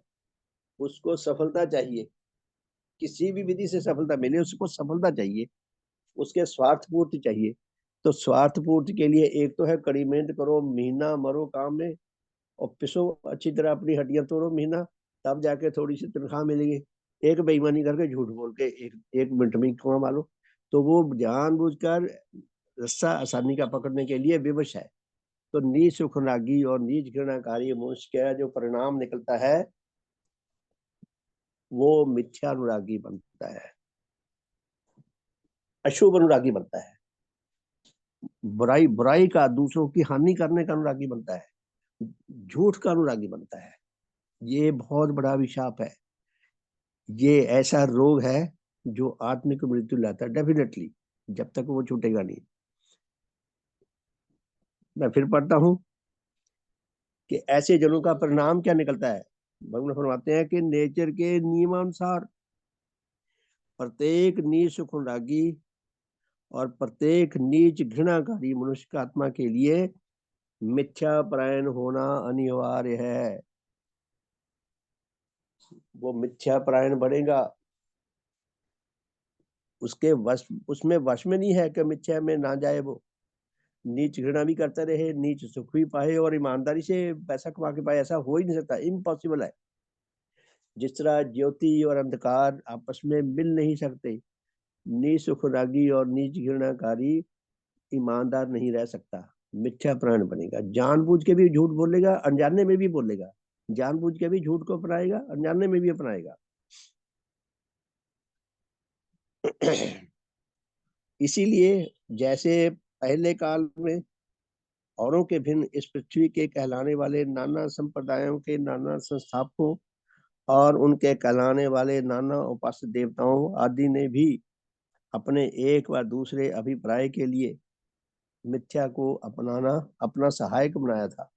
उसको सफलता चाहिए, किसी भी विधि से सफलता मिले उसको सफलता चाहिए, उसके स्वार्थ पूर्ति चाहिए। तो स्वार्थ पूर्ति के लिए एक तो है कड़ी मेहनत करो, महीना मरो काम में, और पिसो अच्छी तरह, अपनी हड्डियां तोड़ो महीना, तब जाके थोड़ी सी तनख्वाह मिलेगी। एक बेईमानी करके झूठ बोल के एक एक मिनट में कमा लो। तो वो जानबूझकर रस्सा आसानी का पकड़ने के लिए विवश है। तो नीच सुखनागी और नीच घृणाकारी मनुष्य का जो परिणाम निकलता है वो मिथ्या अनुरागी बनता है, अशुभ अनुरागी बनता है, बुराई बुराई का, दूसरों की हानि करने का अनुरागी बनता है, झूठ का अनुरागी बनता है। ये बहुत बड़ा अभिशाप है। ये ऐसा रोग है जो आत्मिक मृत्यु लाता है डेफिनेटली, जब तक वो छूटेगा नहीं। मैं फिर पढ़ता हूं कि ऐसे जनों का परिणाम क्या निकलता है। भगवान फरमाते हैं कि नेचर के नियमानुसार प्रत्येक नीच सुख अनुरागी और प्रत्येक नीच घृणाकारी मनुष्य का आत्मा के लिए मिथ्या परायण होना अनिवार्य है। वो मिथ्या परायण बढ़ेगा, उसके वश, उसमें वश में नहीं है कि मिथ्या में ना जाए। वो नीच घृणा भी करता रहे, नीच सुख भी पाए और ईमानदारी से पैसा कमा के पाए, ऐसा हो ही नहीं सकता, इम्पॉसिबल है। जिस तरह ज्योति और अंधकार आपस में मिल नहीं सकते, नीच सुख रागी और नीच घृणाकारी ईमानदार नहीं रह सकता, मिथ्या प्राण बनेगा। जानबूझ के भी झूठ बोलेगा, अनजाने में भी बोलेगा, जानबूझ के भी झूठ को अपनाएगा, अनजाने में भी अपनाएगा। इसीलिए जैसे पहले काल में औरों के भिन्न इस पृथ्वी के कहलाने वाले नाना संप्रदायों के नाना संस्थापकों और उनके कहलाने वाले नाना उपास्य देवताओं आदि ने भी अपने एक व दूसरे अभिप्राय के लिए मिथ्या को अपनाना अपना सहायक बनाया था,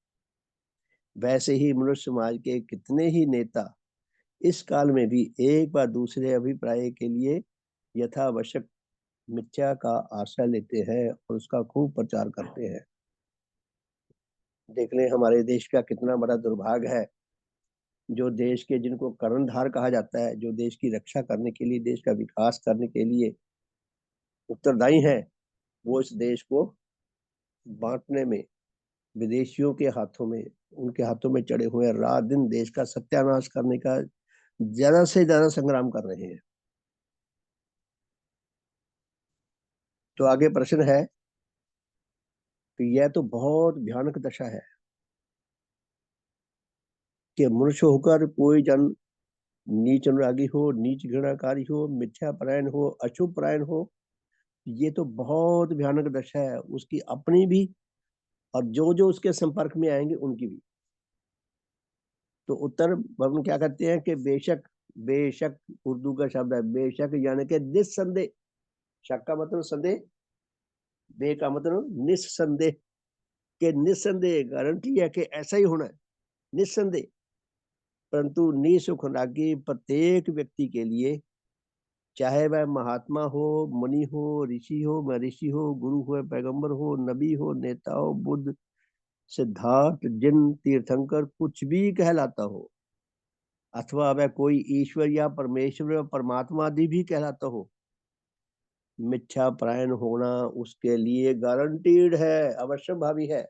वैसे ही मनुष्य समाज के कितने ही नेता इस काल में भी एक व दूसरे अभिप्राय के लिए यथावश्यक मिथ्या का आश्रय लेते हैं और उसका खूब प्रचार करते हैं। देख लें हमारे देश का कितना बड़ा दुर्भाग्य है। जो देश के, जिनको कर्णधार कहा जाता है, जो देश की रक्षा करने के लिए, देश का विकास करने के लिए उत्तरदायी है, वो इस देश को बांटने में विदेशियों के हाथों में, उनके हाथों में चढ़े हुए रात दिन देश का सत्यानाश करने का ज्यादा से ज्यादा संग्राम कर रहे हैं। तो आगे प्रश्न है कि यह तो बहुत भयानक दशा है कि मनुष्य होकर कोई जन नीच अनुरागी हो, नीच घृणाकारी हो, मिथ्या परायण हो, अशुभ परायण हो। ये तो बहुत भयानक दशा है, उसकी अपनी भी और जो जो उसके संपर्क में आएंगे उनकी भी। तो उत्तर भवन क्या कहते हैं कि बेशक, बेशक उर्दू का शब्द है बेशक, यानी कि निस्संदेह। शक का मतलब संदेह, बे का मतलब निस्संदेह, के निस्संदेह गारंटी है कि ऐसा ही होना है, निस्संदेह। परंतु निसुख लागी प्रत्येक व्यक्ति के लिए, चाहे वह महात्मा हो, मुनि हो, ऋषि हो, महर्षि हो, गुरु हो, पैगंबर हो, नबी हो, नेता हो, बुद्ध, सिद्धार्थ, जिन, तीर्थंकर, कुछ भी कहलाता हो, अथवा वह कोई ईश्वर या परमेश्वर या परमात्मा आदि भी कहलाता हो, मिथ्या परायण होना उसके लिए गारंटीड है, अवश्य भावी है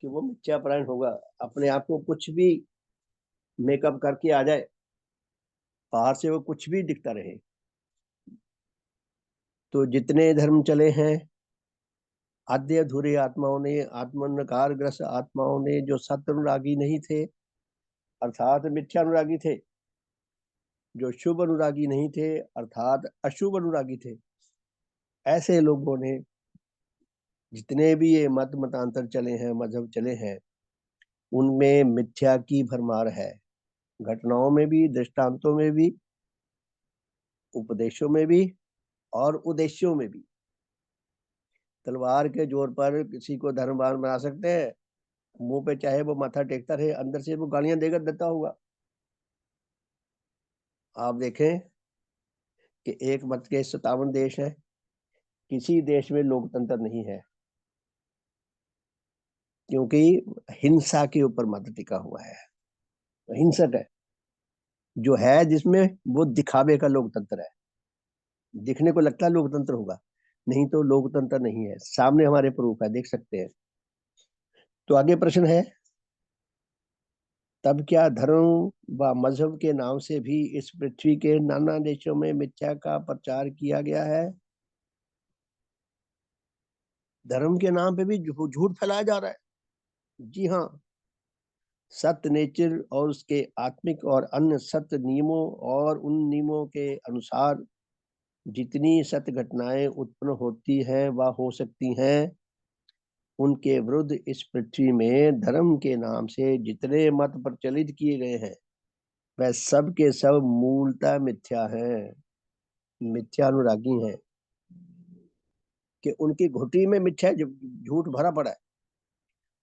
कि वो मिथ्या परायण होगा। अपने आप को कुछ भी मेकअप करके आ जाए, बाहर से वो कुछ भी दिखता रहे। तो जितने धर्म चले हैं, आद्य अधूरे आत्माओं ने, आत्मनकार ग्रस्त आत्माओं ने, जो सत्य अनुरागी नहीं थे अर्थात मिथ्या अनुरागी थे, जो शुभ अनुरागी नहीं थे अर्थात अशुभ अनुरागी थे, ऐसे लोगों ने, जितने भी ये मत मतांतर चले हैं, मजहब चले हैं, उनमें मिथ्या की भरमार है। घटनाओं में भी, दृष्टांतों में भी, उपदेशों में भी और उद्देश्यों में भी। तलवार के जोर पर किसी को धर्मवान बना सकते हैं, मुंह पे चाहे वो माथा टेकता रहे, अंदर से वो गालियां देकर देता होगा। आप देखें कि एक मत के 57 देश हैं, किसी देश में लोकतंत्र नहीं है, क्योंकि हिंसा के ऊपर मत टिका हुआ है, हिंसक है जो है, जिसमें वो दिखावे का लोकतंत्र है, दिखने को लगता है लोकतंत्र होगा, नहीं तो लोकतंत्र नहीं है। सामने हमारे प्रूफ है, देख सकते हैं। तो आगे प्रश्न है, तब क्या धर्म व मजहब के नाम से भी इस पृथ्वी के नाना देशों में मिथ्या का प्रचार किया गया है? धर्म के नाम पे भी झूठ फैलाया जा रहा है। जी हाँ, सत्य नेचर और उसके आत्मिक और अन्य सत्य नियमों और उन नियमों के अनुसार जितनी सत्य घटनाएं उत्पन्न होती हैं व हो सकती हैं, उनके विरुद्ध इस पृथ्वी में धर्म के नाम से जितने मत प्रचलित किए गए हैं, वह सब के सब मूलतः मिथ्या हैं, मिथ्यानुरागी हैं। कि उनकी घुटी में मिथ्या झूठ भरा पड़ा है।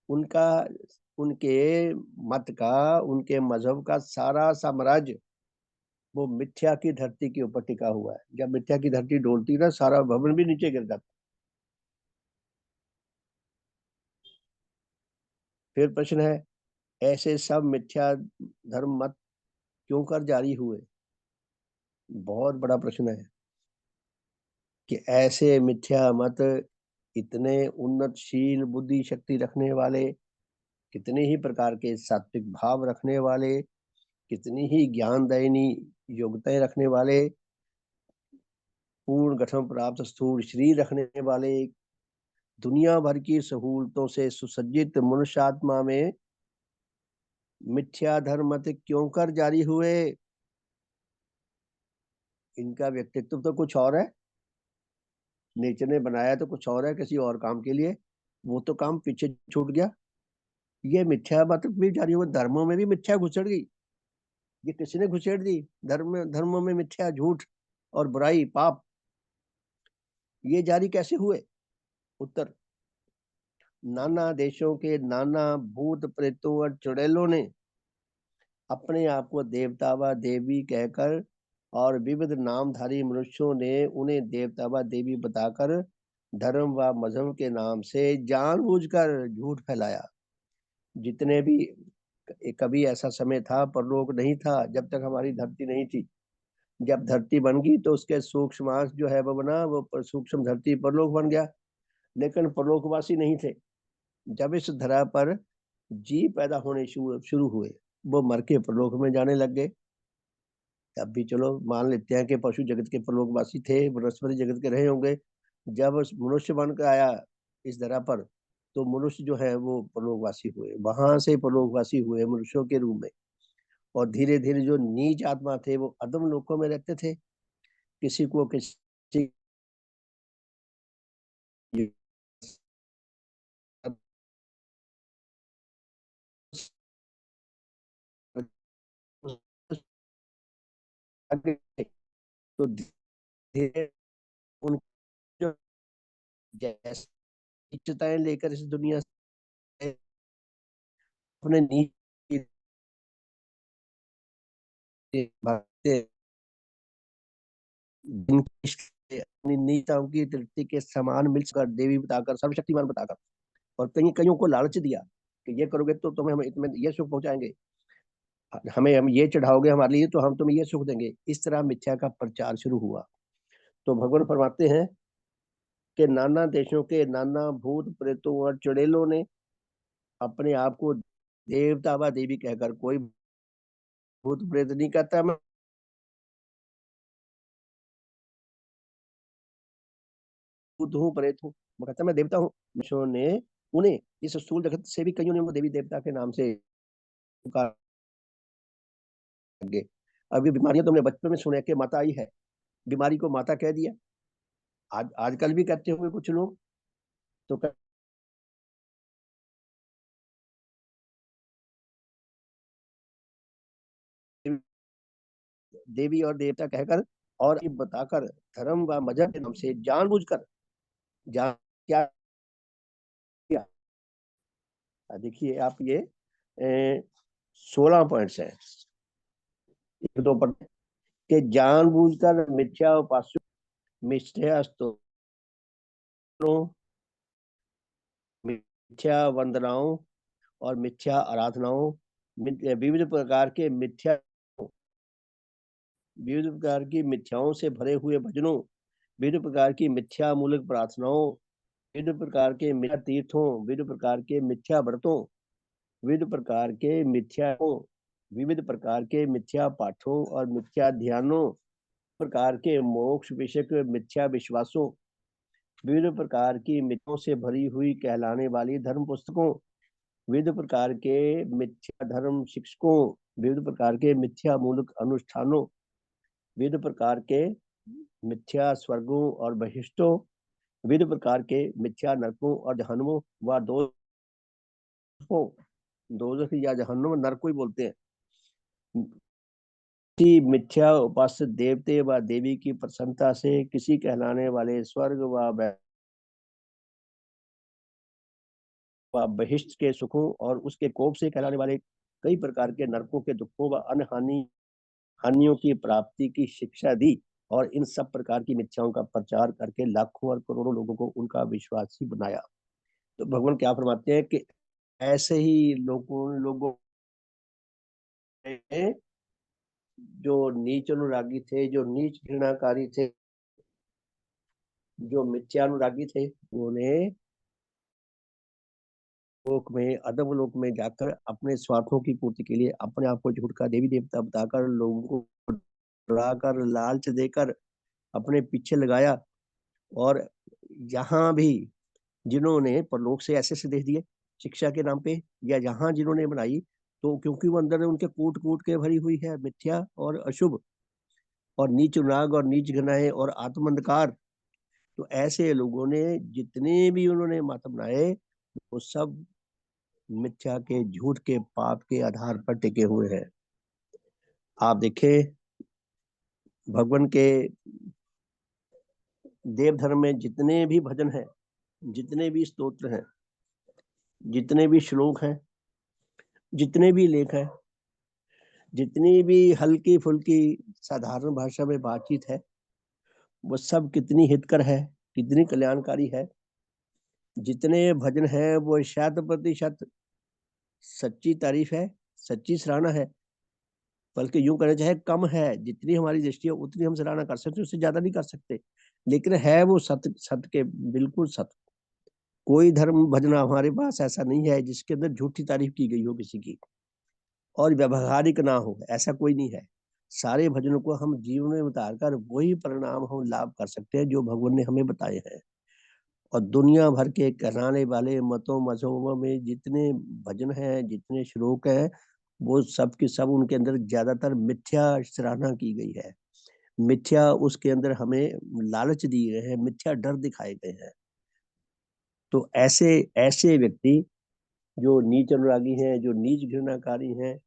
उनका, उनके मत का, उनके मजहब का सारा साम्राज्य वो मिथ्या की धरती के ऊपर टिका हुआ है। जब मिथ्या की धरती डोलती ना, सारा भवन भी नीचे गिर जाता। फिर प्रश्न है, ऐसे सब मिथ्या धर्म मत क्यों कर जारी हुए? बहुत बड़ा प्रश्न है कि ऐसे मिथ्या मत इतने उन्नतशील बुद्धि शक्ति रखने वाले, कितने ही प्रकार के सात्विक भाव रखने वाले, कितनी ही ज्ञानदायिनी योग्यताएं रखने वाले, पूर्ण गठन प्राप्त स्थूल शरीर रखने वाले, दुनिया भर की सहूलतों से सुसज्जित मनुष्य आत्मा में मिथ्या धर्म मत क्यों कर जारी हुए? इनका व्यक्तित्व तो कुछ और है, नेचर ने बनाया तो कुछ और है, किसी और काम के लिए। वो तो काम पीछे छूट गया। ये मिथ्या मत भी जारी हुआ, धर्मों में भी मिथ्या घुसड़ गई। ये किसने घुसेड़ दी? धर्मों में मिथ्या, झूठ और बुराई, पाप, ये जारी कैसे हुए? उत्तर, नाना देशों के नाना भूत प्रेतों और चुड़ैलों ने अपने आप को देवता व देवी कहकर और विविध नामधारी मनुष्यों ने उन्हें देवता व देवी बताकर धर्म व मजहब के नाम से जानबूझकर झूठ फैलाया। जितने भी, कभी ऐसा समय था परलोक नहीं था, जब तक हमारी धरती नहीं थी। जब धरती बन गई तो उसके सूक्ष्मांश जो है वो बना, वो सूक्ष्म धरती परलोक बन गया। लेकिन परलोकवासी नहीं थे। जब इस धरा पर जीव पैदा होने शुरू हुए, वो मर के परलोक में जाने लग गए। तब भी चलो मान लेते हैं कि पशु जगत के परलोकवासी थे, वनस्पति जगत के रहे होंगे। जब मनुष्य बन कर आया इस धरा पर, तो मनुष्य जो है वो परलोकवासी हुए, वहां से परलोकवासी हुए मनुष्यों के रूप में। और धीरे धीरे जो नीच आत्मा थे वो अधम लोकों में रहते थे। किसी को किसी तो धीरे उन जो जैसे इच्छताएं लेकर इस दुनिया से अपने नीच भागते, अपनी नीचाओं की तृप्ति के समान मिलकर देवी बताकर, सर्वशक्तिमान बताकर, और कईयों को लालच दिया कि ये करोगे तो तुम्हें हम तुम्हें ये सुख पहुंचाएंगे, हमें हम ये चढ़ाओगे हमारे लिए तो हम तुम्हें ये सुख देंगे। इस तरह मिथ्या का प्रचार शुरू हुआ। तो भगवान फरमाते हैं कि नाना देशों के नाना भूत प्रेतों और चुड़ैलों ने अपने आप को देवता व देवी कहकर, कोई भूत प्रेत नहीं कहता मैं भूत हूँ, प्रेत हूँ, वो कहता मैं देवता हूँ। मनुष्यों ने उन्हें, इस स्थूल जगत से भी कईयों ने वो देवी देवता के नाम से पुकार गए। अभी बीमारियां तुमने बचपन में सुने कि माता आई है, बीमारी को माता कह दिया। आज आजकल भी कहते होंगे कुछ लोग, तो देवी और देवता कहकर और ये बताकर धर्म व मजहब के नाम से जानबूझकर जान क्या किया। देखिए आप ये 16 पॉइंट्स हैं, एक दो पर के जानबूझकर मिथ्या उपास्यों, मिथ्या स्तोत्रों, मिथ्या वंदनाओं और मिथ्या आराधनाओं, विविध प्रकार के मिथ्या, विविध प्रकार की मिथ्याओं से भरे हुए भजनों, विविध प्रकार की मिथ्या मूलक प्रार्थनाओं, विविध प्रकार के मिथ्या तीर्थों, विविध प्रकार के मिथ्या व्रतों, विविध प्रकार के मिथ्या, विविध प्रकार के मिथ्या पाठों और मिथ्या ध्यानों, प्रकार के मोक्ष विषयक मिथ्या विश्वासों, विविध प्रकार की मिथ्यों से भरी हुई कहलाने वाली धर्म पुस्तकों, विविध प्रकार के मिथ्या धर्म शिक्षकों, विविध प्रकार के मिथ्या मूलक अनुष्ठानों, विविध प्रकार के मिथ्या स्वर्गों और बहिष्टों, विविध प्रकार के मिथ्या नरकों और जहन्नमों व दोजख या जहन्नुम नरक को ही बोलते हैं, किसी मिथ्या उपास्य देवते व देवी की प्रसन्नता से किसी कहलाने वाले स्वर्ग व बहिष्ट के सुखों और उसके कोप से कहलाने वाले कई प्रकार के नरकों के दुखों व अन्य हानियों की प्राप्ति की शिक्षा दी, और इन सब प्रकार की मिथ्याओं का प्रचार करके लाखों और करोड़ों लोगों को उनका विश्वासी बनाया। तो भगवान क्या फरमाते हैं कि ऐसे ही लोगों ने जो नीच अनुरागी थे, जो नीच घृणाकारी थे, जो मिथ्यानुरागी थे, उन्हें लोक में, अधम लोक में जाकर अपने स्वार्थों की पूर्ति के लिए अपने आप को झूठ का देवी देवता बताकर लोगों को डराकर लालच देकर अपने पीछे लगाया। और यहाँ भी जिन्होंने परलोक से ऐसे संदेश दिए शिक्षा के नाम पे, या यहाँ जिन्होंने बनाई, तो क्योंकि वो अंदर उनके कूट कूट के भरी हुई है मिथ्या और अशुभ और नीच राग और नीच घृणाएं और आत्मअंधकार, तो ऐसे लोगों ने जितने भी उन्होंने मत बनाए वो सब मिथ्या के, झूठ के, पाप के आधार पर टिके हुए हैं। आप देखें भगवान के देव धर्म में जितने भी भजन हैं, जितने भी स्तोत्र हैं, जितने भी श्लोक हैं, जितने भी लेख हैं, जितनी भी हल्की फुल्की साधारण भाषा में बातचीत है, वो सब कितनी हितकर है, कितनी कल्याणकारी है। जितने भजन है वो 100% सच्ची तारीफ है, सच्ची सराहना है, बल्कि यूं कहना चाहे कम है। जितनी हमारी दृष्टि है उतनी हम सराहना कर सकते, उससे ज्यादा नहीं कर सकते, लेकिन है वो सत्य, सत्य के बिल्कुल सत्य। कोई धर्म भजन हमारे पास ऐसा नहीं है जिसके अंदर झूठी तारीफ की गई हो किसी की और व्यवहारिक ना हो, ऐसा कोई नहीं है। सारे भजनों को हम जीवन में उतार कर वही परिणाम हम लाभ कर सकते हैं जो भगवान ने हमें बताए हैं। और दुनिया भर के कहलाने वाले मतों मजहबों में जितने भजन हैं, जितने श्लोक हैं, वो सब के सब उनके अंदर ज्यादातर मिथ्या सराहना की गई है। मिथ्या उसके अंदर हमें लालच दिए गए हैं, मिथ्या डर दिखाए गए हैं। तो ऐसे ऐसे व्यक्ति जो नीच अनुरागी हैं, जो नीच घृणाकारी हैं,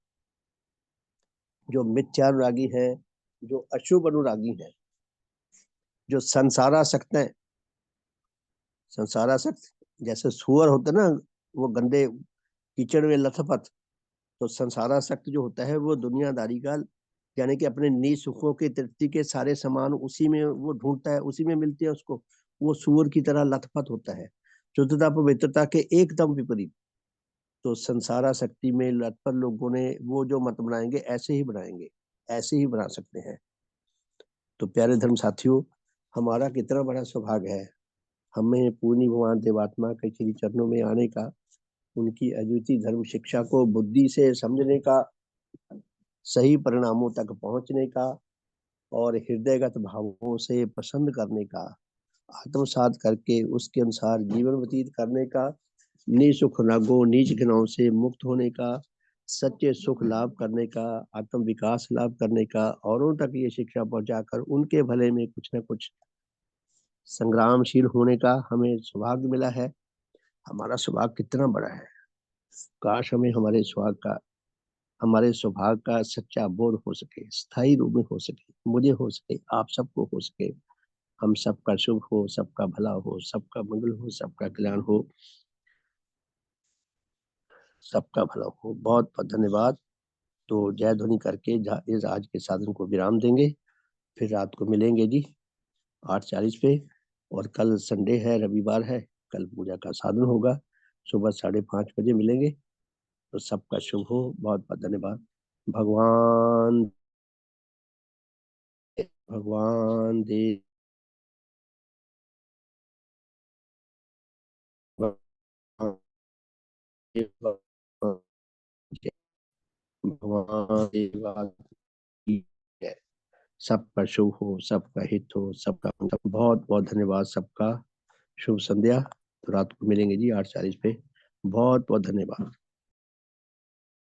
जो मिथ्या अनुरागी हैं, जो अशुभ अनुरागी हैं, जो संसारासक्त हैं, संसारासक्त जैसे सुअर होते ना, वो गंदे कीचड़ में लथपथ, तो संसारासक्त जो होता है वो दुनियादारी का, यानी कि अपने नीच सुखों की तृप्ति के सारे सामान उसी में वो ढूंढता है, उसी में मिलते हैं उसको, वो सुअर की तरह लथपथ होता है, शुद्धता पवित्रता के एकदम विपरीत। तो संसारासक्ति में लथपथ लोगों ने वो जो मत बनाएंगे ऐसे ही बनाएंगे, ऐसे ही बना सकते हैं। तो प्यारे धर्म साथियों, हमारा कितना बड़ा सौभाग्य है, हमें पूर्णी भगवान देवात्मा के श्री चरणों में आने का, उनकी अद्वितीय धर्म शिक्षा को बुद्धि से समझने का, सही परिणामों तक पहुंचने का और हृदयगत भावों से पसंद करने का, आत्मसात करके उसके अनुसार जीवन व्यतीत करने का, निसुख रागों नीच घृणाओं से मुक्त होने का, सच्चे सुख लाभ करने का, आत्म विकास लाभ करने का, औरों तक ये शिक्षा पहुंचाकर उनके भले में कुछ न कुछ संग्रामशील होने का हमें सौभाग्य मिला है। हमारा सौभाग्य कितना बड़ा है, काश हमें हमारे सौभाग्य का सच्चा बोध हो सके, स्थायी रूप में हो सके, मुझे हो सके, आप सबको हो सके, हम सबका शुभ हो, सबका भला हो, सबका मंगल हो, सबका कल्याण हो, सबका भला हो। बहुत बहुत धन्यवाद। तो जय ध्वनि करके इस आज के साधन को विराम देंगे, फिर रात को मिलेंगे जी 8:40 पे। और कल संडे है, रविवार है, कल पूजा का साधन होगा, सुबह 5:30 बजे मिलेंगे। तो सबका शुभ हो, बहुत बहुत धन्यवाद। भगवान भगवान देव भगवान देव है। सबका शुभ हो, सबका हित हो, सबका बहुत बहुत धन्यवाद। सबका शुभ संध्या। तो रात को मिलेंगे जी 8:40 पे। बहुत बहुत धन्यवाद।